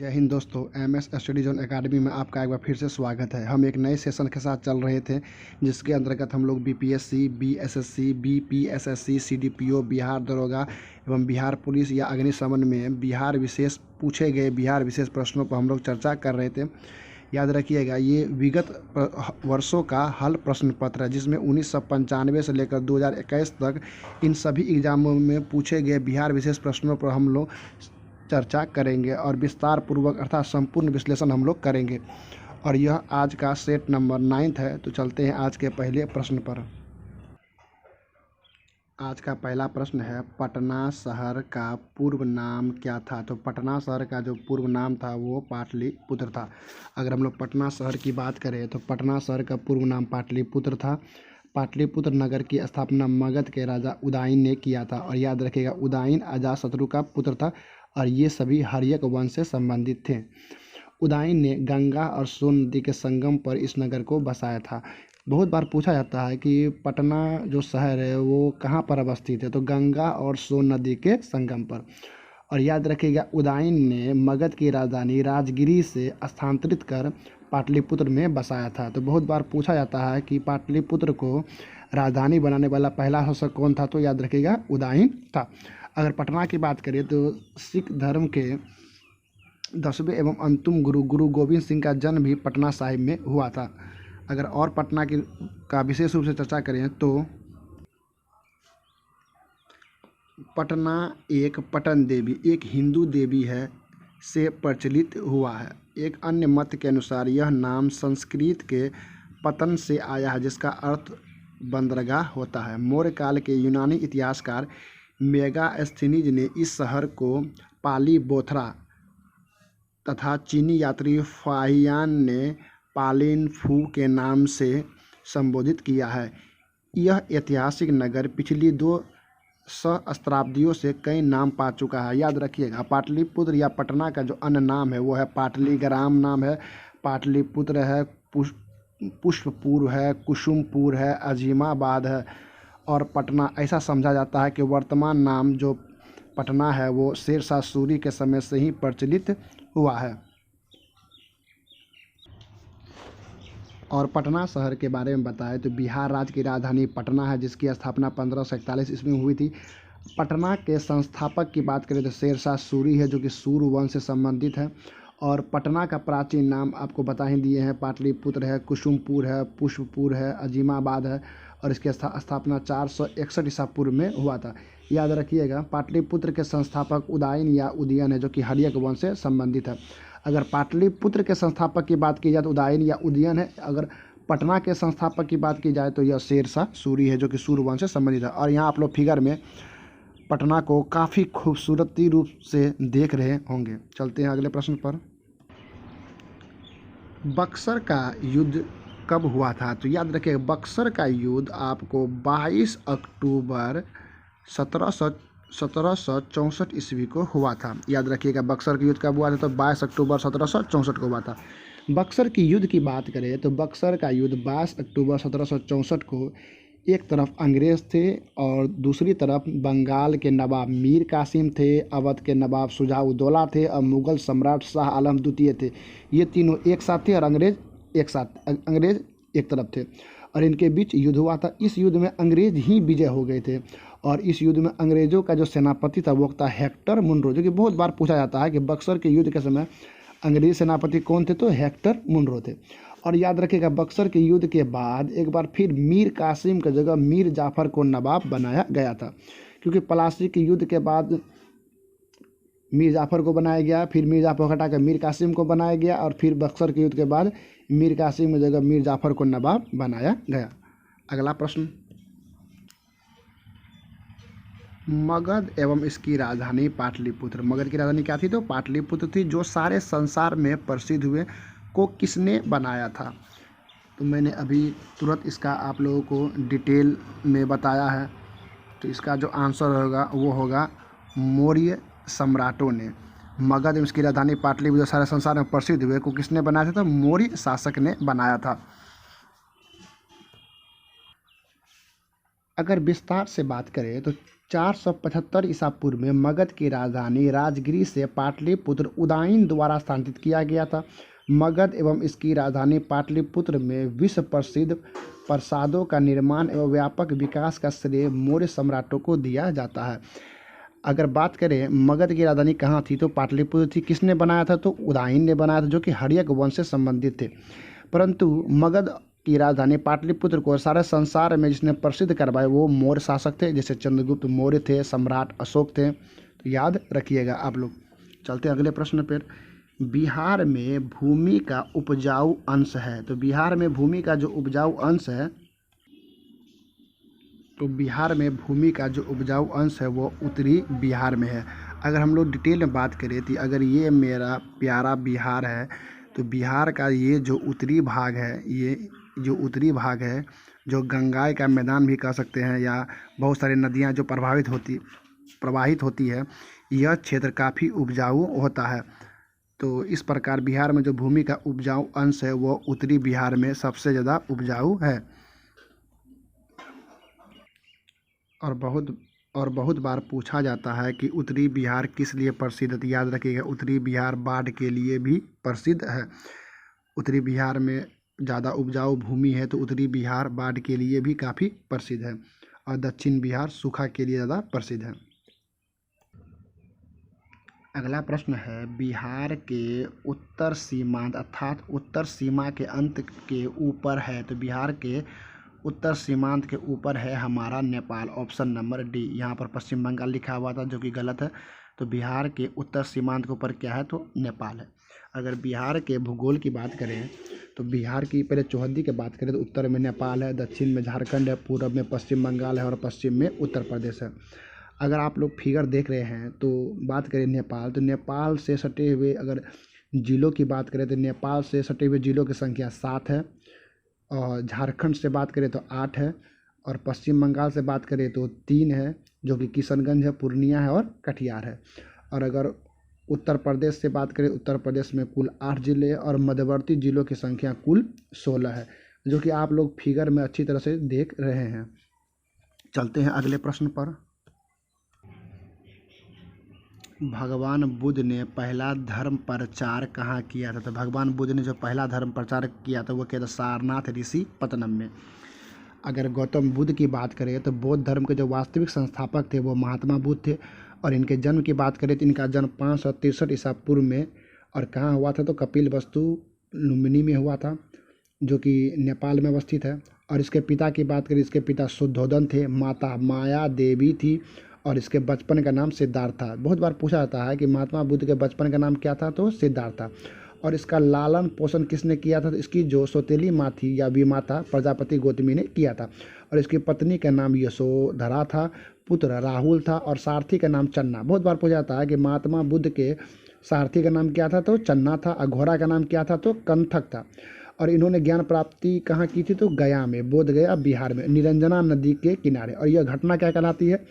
जय हिंद दोस्तों, MS study zone academy में आपका एक बार फिर से स्वागत है। हम एक नए सेशन के साथ चल रहे थे जिसके अंतर्गत हम लोग BPSC, BSSC, BPSSC, CDPO, Bihar दरोगा एवं बिहार पुलिस या अग्निशमन में बिहार विशेष पूछे गए बिहार विशेष प्रश्नों पर हम लोग चर्चा कर रहे थे। याद रखिएगा, ये विगत वर्षों का हल प्रश्न पत्र है जिसमें 1995 से लेकर 2021 तक इन सभी एग्जामों में पूछे गए बिहार विशेष प्रश्नों पर हम लोग चर्चा करेंगे और विस्तार पूर्वक अर्थात संपूर्ण विश्लेषण हम लोग करेंगे। और यह आज का सेट नंबर 9 है। तो चलते हैं आज के पहले प्रश्न पर। आज का पहला प्रश्न है, पटना शहर का पूर्व नाम क्या था? तो पटना शहर का जो पूर्व नाम था वो पाटलिपुत्र था। अगर हम लोग पटना शहर की बात करें तो पटना शहर का पूर्व नाम पाटलिपुत्र था। पाटलिपुत्र नगर की स्थापना मगध के राजा उदयन ने किया था। और याद रखिएगा, उदयन अजातशत्रु का पुत्र था और ये सभी हर्यक वंश से संबंधित थे। उदयन ने गंगा और सोन नदी के संगम पर इस नगर को बसाया था। बहुत बार पूछा जाता है कि पटना जो शहर है वो कहाँ पर अवस्थित है, तो गंगा और सोन नदी के संगम पर। और याद रखिएगा, उदयन ने मगध की राजधानी राजगिरी से स्थानांतरित कर पाटलिपुत्र में बसाया था। तो बहुत बार पूछा जाता है कि पाटलिपुत्र को राजधानी बनाने वाला पहला शासक कौन था, तो याद रखिएगा उदयन था। अगर पटना की बात करें तो सिख धर्म के 10वें एवं अंतिम गुरु गोविंद सिंह का जन्म भी पटना साहिब में हुआ था। अगर और पटना का विशेष रूप से चर्चा करें तो पटना एक पटन देवी, एक हिंदू देवी है, से प्रचलित हुआ है। एक अन्य मत के अनुसार यह नाम संस्कृत के पतन से आया है जिसका अर्थ बंदरगाह होता है। मौर्य काल के यूनानी इतिहासकार मेगास्थनीज ने इस शहर को पालीबोथरा तथा चीनी यात्री फाहियान ने पालिनफू के नाम से संबोधित किया है। यह ऐतिहासिक नगर पिछली 2 सहस्त्राब्दियों से कई नाम पा चुका है। याद रखिएगा, पाटलिपुत्र या पटना का जो अन्य नाम है वो है पाटलीग्राम नाम है, पाटलिपुत्र है, पुष्पपुर है, कुसुमपुर है, अजीमाबाद है। और पटना ऐसा समझा जाता है कि वर्तमान नाम जो पटना है वो शेरशाह सूरी के समय से ही प्रचलित हुआ है। और पटना शहर के बारे में बताएं तो बिहार राज्य की राजधानी पटना है जिसकी स्थापना 1541 ईस्वी में हुई थी। पटना के संस्थापक की बात करें तो शेरशाह सूरी है जो कि सूर वंश से संबंधित है। और पटना का प्राचीन नाम आपको बता ही दिए हैं, पाटलिपुत्र है, कुसुमपुर है, पुष्पपुर है, अजीमाबाद है। और इसकी स्थापना 461 ईसा पूर्व में हुआ था। याद रखिएगा, पाटलिपुत्र के संस्थापक उदयन या उदयन है जो कि हर्यक वंश से संबंधित है। अगर पाटलिपुत्र के संस्थापक की बात की जाए तो उदयन या उदयन है। अगर पटना के संस्थापक की बात की जाए तो यह शेरशाह सूरी है जो कि सूर वंश से संबंधित है। और यहाँ आप लोग फिगर में पटना को काफ़ी खूबसूरती रूप से देख रहे होंगे। चलते हैं अगले प्रश्न पर। बक्सर का युद्ध कब हुआ था? तो याद रखिए, बक्सर का युद्ध आपको 22 अक्टूबर 1764 ईस्वी को हुआ था। याद रखिएगा, बक्सर का युद्ध कब हुआ था? तो 22 अक्टूबर 1764 को हुआ था। बक्सर की युद्ध की बात करें तो बक्सर का युद्ध 22 अक्टूबर 1764 को एक तरफ अंग्रेज़ थे और दूसरी तरफ बंगाल के नवाब मीर कासिम थे, अवध के नवाब शुजा-उद-दौला थे और मुग़ल सम्राट शाह आलम द्वितीय थे। ये तीनों एक साथ थे और अंग्रेज़ एक तरफ थे और इनके बीच युद्ध हुआ था। इस युद्ध में अंग्रेज़ ही विजय हो गए थे। और इस युद्ध में अंग्रेज़ों का जो सेनापति था वो था हेक्टर मुनरो, जो कि बहुत बार पूछा जाता है कि बक्सर के युद्ध के समय अंग्रेज़ी सेनापति कौन थे, तो हेक्टर मुनरो थे। और याद रखिएगा, बक्सर के युद्ध के बाद एक बार फिर मीर कासिम की जगह मीर जाफ़र को नवाब बनाया गया था, क्योंकि पलासी के युद्ध के बाद मीर जाफ़र को बनाया गया, फिर मीर जाफ़र को हटाकर मीर कासिम को बनाया गया और फिर बक्सर के युद्ध के बाद मीर कासिम की जगह मीर जाफ़र को नवाब बनाया गया। अगला प्रश्न, मगध एवं इसकी राजधानी पाटलिपुत्र। मगध की राजधानी क्या थी? तो पाटलिपुत्र थी, जो सारे संसार में प्रसिद्ध हुए। को किसने बनाया था? तो मैंने अभी तुरंत इसका आप लोगों को डिटेल में बताया है। तो इसका जो आंसर होगा वो होगा मौर्य सम्राटों ने। मगध एवं इसकी राजधानी पाटलिपुत्र सारे संसार में प्रसिद्ध हुए को किसने बनाया था? तो मौर्य शासक ने बनाया था। अगर विस्तार से बात करें तो 475 ईसा पूर्व में मगध की राजधानी राजगिरी से पाटलिपुत्र उदयन द्वारा स्थानांतरित किया गया था। मगध एवं इसकी राजधानी पाटलिपुत्र में विश्व प्रसिद्ध प्रासादों का निर्माण एवं व्यापक विकास का श्रेय मौर्य सम्राटों को दिया जाता है। अगर बात करें मगध की राजधानी कहाँ थी तो पाटलिपुत्र थी। किसने बनाया था तो उदयन ने बनाया था, जो कि हर्यक वंश से संबंधित थे। परंतु मगध की राजधानी पाटलिपुत्र को सारे संसार में जिसने प्रसिद्ध करवाया वो मौर्य शासक थे, जैसे चंद्रगुप्त मौर्य थे, सम्राट अशोक थे। तो याद रखिएगा आप लोग। चलते हैं अगले प्रश्न पर। बिहार में भूमि का उपजाऊ अंश है, तो बिहार में भूमि का जो उपजाऊ अंश है वो उत्तरी बिहार में है। अगर हम लोग डिटेल में बात करें तो अगर ये मेरा प्यारा बिहार है तो बिहार का ये जो उत्तरी भाग है, जो गंगाई का मैदान भी कह सकते हैं या बहुत सारी नदियां जो प्रवाहित होती है, यह क्षेत्र काफ़ी उपजाऊ होता है। तो इस प्रकार बिहार में जो भूमि का उपजाऊ अंश है वो उत्तरी बिहार में सबसे ज़्यादा उपजाऊ है। और बहुत बार पूछा जाता है कि उत्तरी बिहार किस लिए प्रसिद्ध है, तो याद रखिएगा उत्तरी बिहार बाढ़ के लिए भी प्रसिद्ध है। उत्तरी बिहार में ज़्यादा उपजाऊ भूमि है तो उत्तरी बिहार बाढ़ के लिए भी काफ़ी प्रसिद्ध है, और दक्षिण बिहार सूखा के लिए ज़्यादा प्रसिद्ध है। अगला प्रश्न है, बिहार के उत्तर सीमांत अर्थात उत्तर सीमा के अंत के ऊपर है, तो बिहार के उत्तर सीमांत के ऊपर है हमारा नेपाल, ऑप्शन नंबर डी। यहाँ पर पश्चिम बंगाल लिखा हुआ था जो कि गलत है। तो बिहार के उत्तर सीमांत के ऊपर क्या है तो नेपाल है। अगर बिहार के भूगोल की बात करें तो बिहार की पहले चौहद्दी की बात करें तो उत्तर में नेपाल है, दक्षिण में झारखंड है, पूर्व में पश्चिम बंगाल है और पश्चिम में उत्तर प्रदेश है। अगर आप लोग फिगर देख रहे हैं तो बात करें नेपाल, तो नेपाल से सटे हुए अगर जिलों की बात करें तो नेपाल से सटे हुए जिलों की संख्या 7 है, और झारखंड से बात करें तो 8 है, और पश्चिम बंगाल से बात करें तो 3 है, जो कि किशनगंज है, पूर्णिया है और कटिहार है। और अगर उत्तर प्रदेश से बात करें, उत्तर प्रदेश में कुल 8 जिले हैं और मध्यवर्ती जिलों की संख्या कुल 16 है, जो कि आप लोग फिगर में अच्छी तरह से देख रहे हैं। चलते हैं अगले प्रश्न पर। भगवान बुद्ध ने पहला धर्म प्रचार कहाँ किया था, तो भगवान बुद्ध ने जो पहला धर्म प्रचार किया था वो किया था सारनाथ ऋषि पतनम में। अगर गौतम बुद्ध की बात करें तो बौद्ध धर्म के जो वास्तविक संस्थापक थे वो महात्मा बुद्ध थे, और इनके जन्म की बात करें तो इनका जन्म 563 ईसा पूर्व में और कहाँ हुआ था तो कपिलवस्तु लुम्बिनी में हुआ था, जो कि नेपाल में अवस्थित है। और इसके पिता की बात करें, इसके पिता शुद्धोदन थे, माता माया देवी थी, और इसके बचपन का नाम सिद्धार्थ था। बहुत बार पूछा जाता है कि महात्मा बुद्ध के बचपन का नाम क्या था तो सिद्धार्थ था। और इसका लालन पोषण किसने किया था तो इसकी जो सौतेली माँ थी या विमाता प्रजापति गौतमी ने किया था। और इसकी पत्नी का नाम यशोधरा था, पुत्र राहुल था और सारथी का नाम चन्ना। बहुत बार पूछा जाता है कि महात्मा बुद्ध के सारथी का नाम क्या था तो चन्ना था, और घोड़ा का नाम क्या था तो कंथक था। और इन्होंने ज्ञान प्राप्ति कहाँ की थी तो गया में, बोध गया बिहार में, निरंजना नदी के किनारे। और यह घटना क्या कहलाती है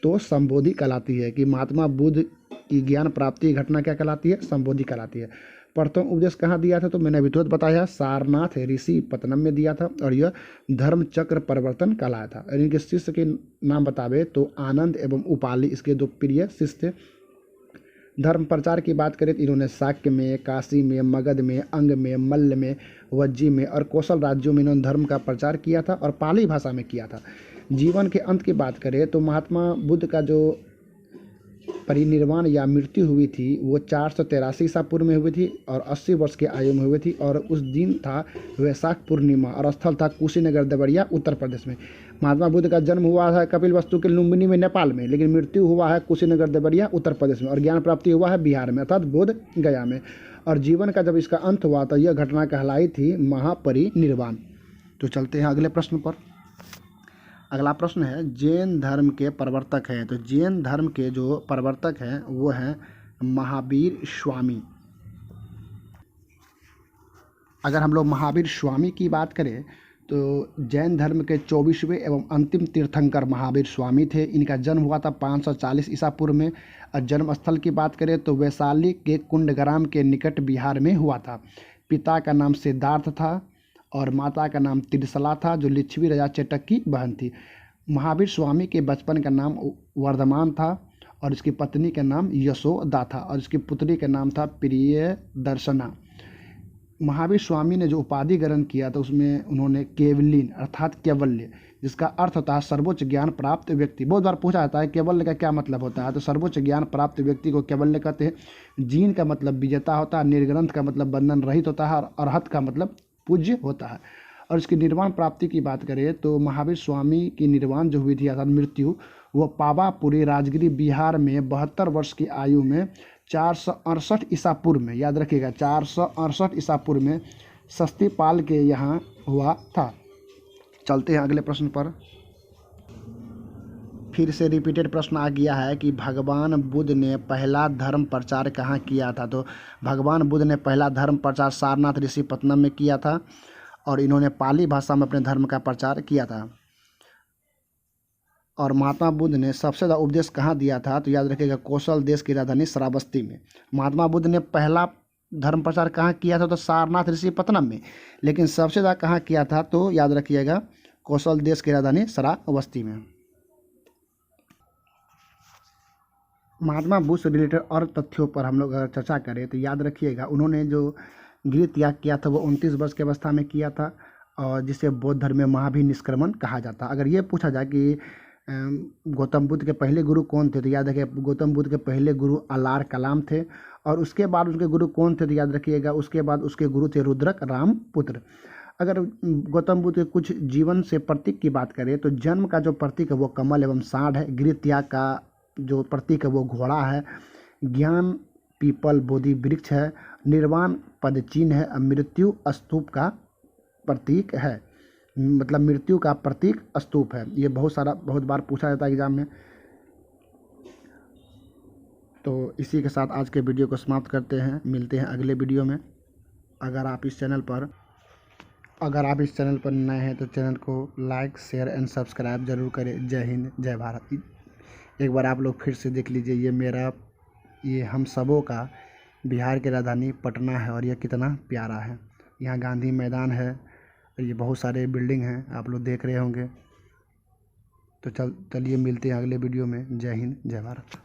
तो संबोधि कहलाती है, कि महात्मा बुद्ध की ज्ञान प्राप्ति घटना क्या कहलाती है संबोधि कहलाती है। प्रथम उपदेश कहाँ दिया था तो मैंने अभी तुरंत बताया सारनाथ ऋषि पतनम में दिया था, और यह धर्म चक्र परिवर्तन कहलाया था। और इनके शिष्य के नाम बतावे तो आनंद एवं उपाली इसके 2 प्रिय शिष्य थे। धर्म प्रचार की बात करें तो इन्होंने शाक्य में, काशी में, मगध में, अंग में, मल्ल में, वज्जी में और कौशल राज्यों में इन्होंने धर्म का प्रचार किया था और पाली भाषा में किया था। जीवन के अंत की बात करें तो महात्मा बुद्ध का जो परिनिर्वाण या मृत्यु हुई थी वो 483 ईसा पूर्व में हुई थी और 80 वर्ष की आयु में हुई थी। और उस दिन था वैशाख पूर्णिमा और स्थल था कुशीनगर देवरिया उत्तर प्रदेश में। महात्मा बुद्ध का जन्म हुआ है कपिलवस्तु के लुम्बिनी में नेपाल में, लेकिन मृत्यु हुआ है कुशीनगर देवरिया उत्तर प्रदेश में, और ज्ञान प्राप्ति हुआ है बिहार में अर्थात बोध गया में। और जीवन का जब इसका अंत हुआ तो यह घटना कहलाई थी महापरिनिर्वाण। तो चलते हैं अगले प्रश्न पर। अगला प्रश्न है जैन धर्म के प्रवर्तक हैं, तो जैन धर्म के जो प्रवर्तक हैं वो हैं महावीर स्वामी। अगर हम लोग महावीर स्वामी की बात करें तो जैन धर्म के 24वें एवं अंतिम तीर्थंकर महावीर स्वामी थे। इनका जन्म हुआ था 540 ईसा पूर्व में। और जन्म स्थल की बात करें तो वैशाली के कुंडग्राम के निकट बिहार में हुआ था। पिता का नाम सिद्धार्थ था और माता का नाम त्रिशला था, जो लिच्छवी राजा चेटक की बहन थी। महावीर स्वामी के बचपन का नाम वर्धमान था और इसकी पत्नी का नाम यशोदा था और इसकी पुत्री का नाम था प्रियदर्शना। महावीर स्वामी ने जो उपाधि ग्रहण किया था उसमें उन्होंने केवलिन अर्थात कैवल्य, जिसका अर्थ होता है सर्वोच्च ज्ञान प्राप्त व्यक्ति। बहुत बार पूछा जाता है कैवल्य का क्या मतलब होता है, तो सर्वोच्च ज्ञान प्राप्त व्यक्ति को कैवल्य कहते हैं। जीन का मतलब विजेता होता है, निर्ग्रंथ का मतलब बंधन रहित होता है और अरहत का मतलब पूज्य होता है। और इसकी निर्वाण प्राप्ति की बात करें तो महावीर स्वामी की निर्वाण जो हुई थी अर्थात मृत्यु, वो पावापुरी राजगिरी बिहार में 72 वर्ष की आयु में 468 ईसा पूर्व में, याद रखिएगा 468 ईसा पूर्व में सस्तीपाल के यहाँ हुआ था। चलते हैं अगले प्रश्न पर। फिर से रिपीटेड प्रश्न आ गया है कि भगवान बुद्ध ने पहला धर्म प्रचार कहाँ किया था। तो भगवान बुद्ध ने पहला धर्म प्रचार सारनाथ ऋषिपत्तनम में किया था और इन्होंने पाली भाषा में अपने धर्म का प्रचार किया था। और महात्मा बुद्ध ने सबसे ज़्यादा उपदेश कहाँ दिया था, तो याद रखिएगा कौशल देश की राजधानी श्रावस्ती में। महात्मा बुद्ध ने पहला धर्म प्रचार कहाँ किया था, तो सारनाथ ऋषिपत्तनम में। लेकिन सबसे ज़्यादा कहाँ किया था, तो याद रखिएगा कौशल देश की राजधानी श्रावस्ती में। महात्मा बुद्ध से रिलेटेड और तथ्यों पर हम लोग अगर चर्चा करें तो याद रखिएगा उन्होंने जो गृह त्याग किया था वो 29 वर्ष की अवस्था में किया था और जिसे बौद्ध धर्म में महाभिनिष्क्रमण कहा जाता। अगर ये पूछा जाए कि गौतम बुद्ध के पहले गुरु कौन थे, तो याद रखिए गौतम बुद्ध के पहले गुरु अलार कलाम थे और उसके बाद उनके गुरु कौन थे, तो याद रखिएगा उसके बाद उसके गुरु थे रुद्रक रामपुत्र। अगर गौतम बुद्ध के कुछ जीवन से प्रतीक की बात करें तो जन्म का जो प्रतीक है वो कमल एवं सांड है, गृह त्याग का जो प्रतीक है वो घोड़ा है, ज्ञान पीपल बोधि वृक्ष है, निर्वाण पद चिन्ह है, मृत्यु स्तूप का प्रतीक है, मतलब मृत्यु का प्रतीक स्तूप है। ये बहुत बार पूछा जाता है एग्जाम में। तो इसी के साथ आज के वीडियो को समाप्त करते हैं, मिलते हैं अगले वीडियो में। अगर आप इस चैनल पर नए हैं तो चैनल को लाइक शेयर एंड सब्सक्राइब जरूर करें। जय हिंद जय भारत। एक बार आप लोग फिर से देख लीजिए, ये हम सबों का बिहार की राजधानी पटना है और ये कितना प्यारा है। यहाँ गांधी मैदान है, ये बहुत सारे बिल्डिंग हैं आप लोग देख रहे होंगे। तो चलिए मिलते हैं अगले वीडियो में। जय हिंद जय भारत।